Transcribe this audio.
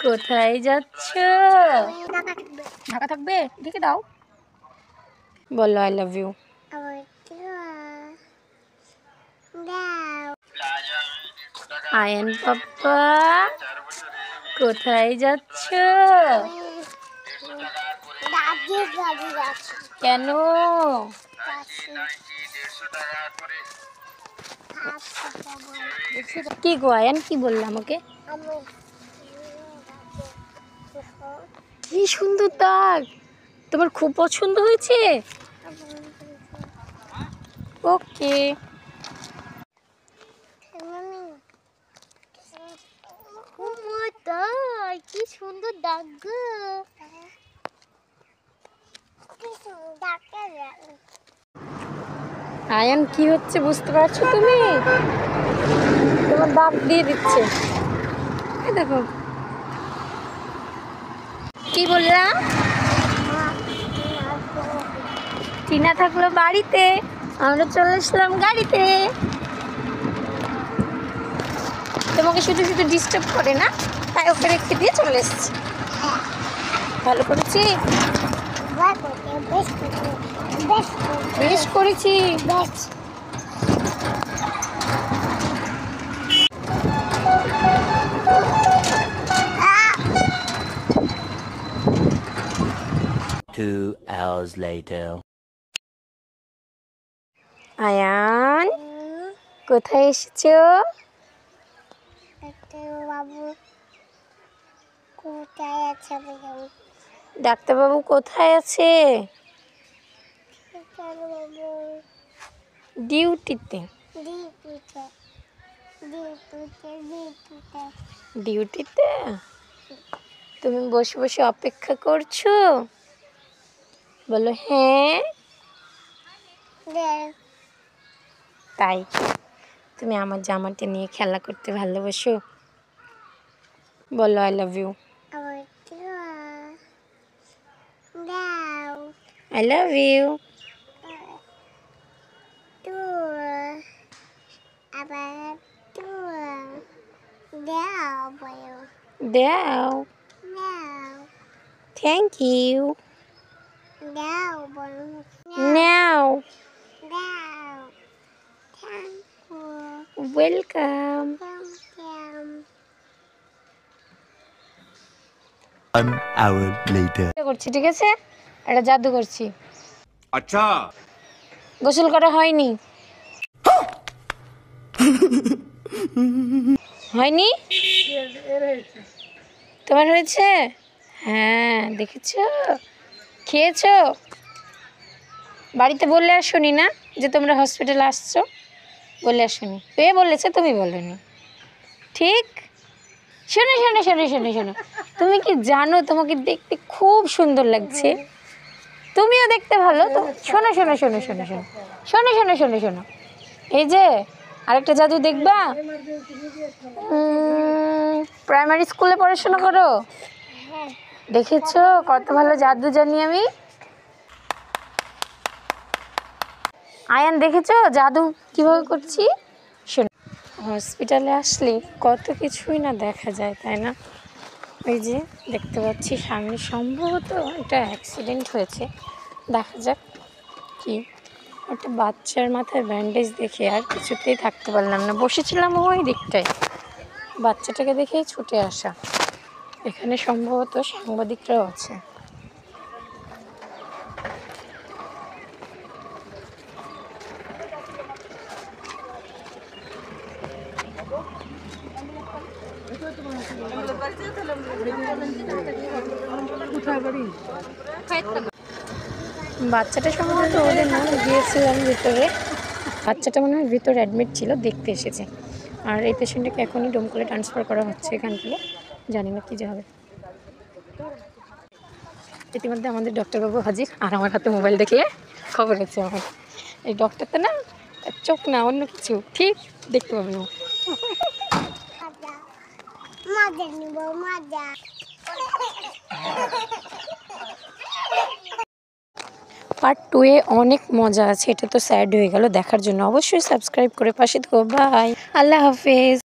কোথায় যাচ্ছ? ঢাকা থাকবে, ঢেকে দাও। বলো আই লাভ ইউ। আয়ান পাপ্পা কোথায় যাচ্ছ? কেন? কি গো আয়ান, কি বললাম আমাকে? কি সুন্দর দাগ, তোমার খুব পছন্দ হয়েছে। ওকে। কি সুন্দর দাগ গো। আয়ান কি হচ্ছে বুঝতে পারছো তুমি? তোমার দাগ দিয়ে দিচ্ছে, দেখো। কি বললাম? টিনা থাকলো বাড়িতে, আমরা চলে আসলাম গাড়িতে। তোমাকে শুধু শুধু ডিস্টার্ব করে না, তাই ওকে রেখে দিয়ে চলে এসেছি। ভালো করেছি, বেশ করেছি। Two hours later. আয়ান কোথায় এসেছো? ডাক্তারবাবু কোথায় আছে? ডিউটিতে। ডিউটিতে? তুমি বসে বসে অপেক্ষা করছো? বলো হ্যাঁ। তাই তুমি আমার জামাটা নিয়ে খেলা করতে ভালোবাসো? বলো I love you. I love you. দাও। Thank you. নাও। ওয়েলকাম। 1 hour later. করছি, ঠিক আছে? একটা জাদু করছি। আচ্ছা, গোসল করা হয়নি? হয়নি? তোমার হয়েছে? হ্যাঁ, দেখেছো, খেয়েছো? বাড়িতে বললে আসোনি না যে তোমরা হসপিটালে আসছো? বলে আসোনি? এ বলেছে, তুমি বলোনি। ঠিক? শোনো শোনো শোনো শোনো শোনো, তুমি কি জানো তোমাকে দেখতে খুব সুন্দর লাগছে? তুমিও দেখতে ভালো তো। শোনো শোনো শোনো শোনো শোনো শোনো শোনো শোনো শোনো, এই যে আরেকটা জাদু দেখবা। প্রাইমারি স্কুলে পড়াশোনা করো? দেখেছো কত ভালো জাদু জানি আমি। আয়ান দেখেছো জাদু কিভাবে করছি? শোনো, হসপিটালে আসলে কত কিছুই না দেখা যায়, তাই না? ওই যে দেখতে পাচ্ছি সামনে সম্ভবত একটা অ্যাক্সিডেন্ট হয়েছে, দেখা যাক কি। একটা বাচ্চার মাথায় ব্যান্ডেজ দেখে আর কিছুতেই থাকতে পারলাম না, বসেছিলাম ওই দিকটায়, বাচ্চাটাকে দেখেই ছুটে আসা। এখানে সম্ভবত সাংবাদিকরাও আছে। বাচ্চাটা সম্ভবত ওদের না গিয়েছিলাম ভিতরে, বাচ্চাটা মনে হয় ভিতরে অ্যাডমিট ছিল, দেখতে এসেছে। আর এই পেশেন্টটাকে এখনই ডোমকলে ট্রান্সফার করা হচ্ছে এখান থেকে, জানি না কী যে হবে। ইতিমধ্যে আমাদের ডক্টরবাবু হাজির, আর আমার হাতে মোবাইল দেখলে খবর হচ্ছে আমার। এই ডক্টরটা না চোখ না অন্য কিছু, ঠিক দেখতে পাবে না। পার্ট 2-এ অনেক মজা আছে, এটা তো স্যাড হয়ে গেল। দেখার জন্য অবশ্যই সাবস্ক্রাইব করে পাশে থেকো। বাই, আল্লাহ হাফেজ।